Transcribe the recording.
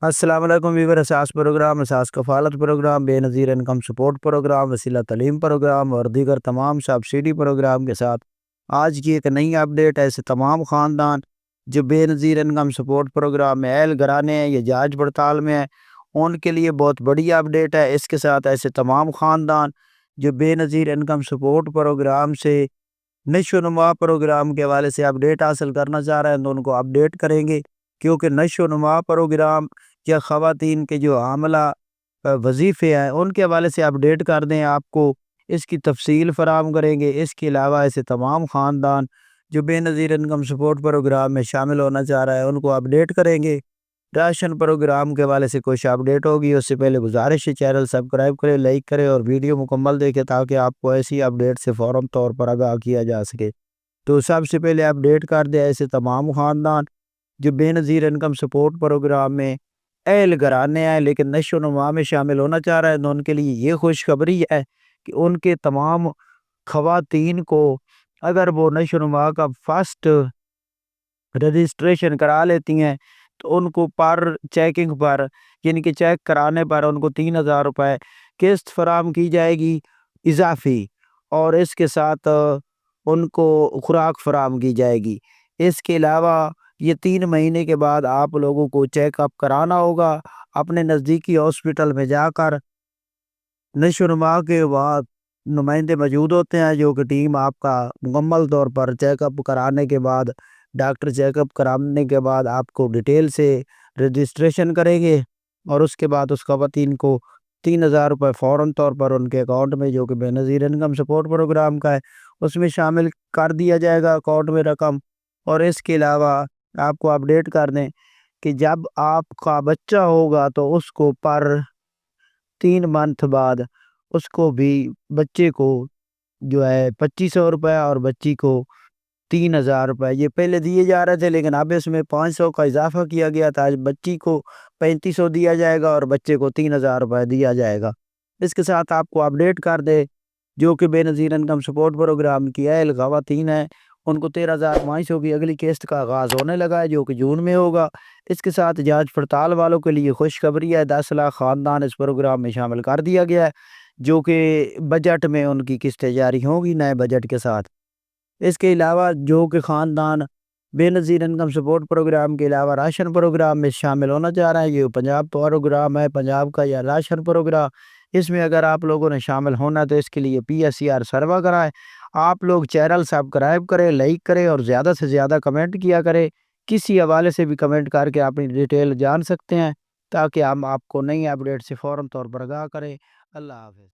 السلام علیکم ویور، اساس پروگرام، اساس کفالت پروگرام، بے نظیر انکم سپورٹ پروگرام، وسیلہ تعلیم پروگرام اور دیگر تمام سبسڈی پروگرام کے ساتھ آج کی ایک نئی اپڈیٹ ہے۔ ایسے تمام خاندان جو بے نظیر انکم سپورٹ پروگرام میں اہل گرانے ہیں یا جانچ پڑتال میں ہیں، ان کے لیے بہت بڑی اپڈیٹ ہے۔ اس کے ساتھ ایسے تمام خاندان جو بے نظیر انکم سپورٹ پروگرام سے نشو و نما پروگرام کے حوالے سے اپڈیٹ حاصل کرنا چاہ رہے ہیں تو ان کو اپڈیٹ کریں گے، کیونکہ نشو و نما پروگرام یا خواتین کے جو حاملہ وظیفے ہیں ان کے حوالے سے اپڈیٹ کر دیں، آپ کو اس کی تفصیل فراہم کریں گے۔ اس کے علاوہ ایسے تمام خاندان جو بے نظیر انکم سپورٹ پروگرام میں شامل ہونا چاہ رہا ہے ان کو اپڈیٹ کریں گے۔ راشن پروگرام کے حوالے سے کچھ اپڈیٹ ہوگی، اس سے پہلے گزارش ہے چینل سبسکرائب کریں، لائک کریں اور ویڈیو مکمل دیکھیں تاکہ آپ کو ایسی اپڈیٹ سے فوراً طور پر آگاہ کیا جا سکے۔ تو سب سے پہلے اپڈیٹ کر دیں ایسے تمام خاندان جو بے نظیر انکم سپورٹ پروگرام میں اہل گرانے ہیں لیکن نشو و نما میں شامل ہونا چاہ رہے ہیں تو ان کے لیے یہ خوشخبری ہے کہ ان کے تمام خواتین کو اگر وہ نشو و نما کا فرسٹ رجسٹریشن کرا لیتی ہیں تو ان کو پر چیکنگ پر یعنی کہ چیک کرانے پر ان کو 3000 روپے قسط فراہم کی جائے گی اضافی، اور اس کے ساتھ ان کو خوراک فراہم کی جائے گی۔ اس کے علاوہ یہ 3 مہینے کے بعد آپ لوگوں کو چیک اپ کرانا ہوگا اپنے نزدیکی ہاسپٹل میں جا کر۔ نشو و نما کے بعد نمائندے موجود ہوتے ہیں جو کہ ٹیم آپ کا مکمل طور پر چیک اپ کرانے کے بعد، ڈاکٹر چیک اپ کرانے کے بعد آپ کو ڈیٹیل سے رجسٹریشن کریں گے، اور اس کے بعد اس خواتین کو 3000 روپے فوراً طور پر ان کے اکاؤنٹ میں جو کہ بے نظیر انکم سپورٹ پروگرام کا ہے اس میں شامل کر دیا جائے گا اکاؤنٹ میں رقم۔ اور اس کے علاوہ آپ کو اپڈیٹ کر دیں کہ جب آپ کا بچہ ہوگا تو اس کو پر 3 منتھ بعد اس کو بھی بچے کو جو ہے 2500 روپے اور بچی کو 3000 روپے یہ پہلے دیے جا رہے تھے، لیکن اب اس میں 500 کا اضافہ کیا گیا تھا۔ بچی کو 3500 دیا جائے گا اور بچے کو 3000 روپے دیا جائے گا۔ اس کے ساتھ آپ کو اپڈیٹ کر دے جو کہ بے نظیر انکم سپورٹ پروگرام کی اہل خواتین ہیں ان کو 13500 کی اگلی قسط کا آغاز ہونے لگا ہے جو کہ جون میں ہوگا۔ اس کے ساتھ جانچ پڑتال والوں کے لیے خوشخبری ہے، 10 لاکھ خاندان اس پروگرام میں شامل کر دیا گیا ہے جو کہ بجٹ میں ان کی قسطیں جاری ہوں گی نئے بجٹ کے ساتھ۔ اس کے علاوہ جو کہ خاندان بے نظیر انکم سپورٹ پروگرام کے علاوہ راشن پروگرام میں شامل ہونا چاہ رہے ہیں، یہ پنجاب پروگرام ہے، پنجاب کا یا راشن پروگرام، اس میں اگر آپ لوگوں نے شامل ہونا تو اس کے لیے PSCR سروا کرائیں۔ آپ لوگ چینل سبسکرائب کریں، لائک کریں اور زیادہ سے زیادہ کمنٹ کیا کریں، کسی حوالے سے بھی کمنٹ کر کے اپنی ڈیٹیل جان سکتے ہیں تاکہ ہم آپ کو نئی اپڈیٹ سے فوراً طور پر آگاہ کریں۔ اللہ حافظ۔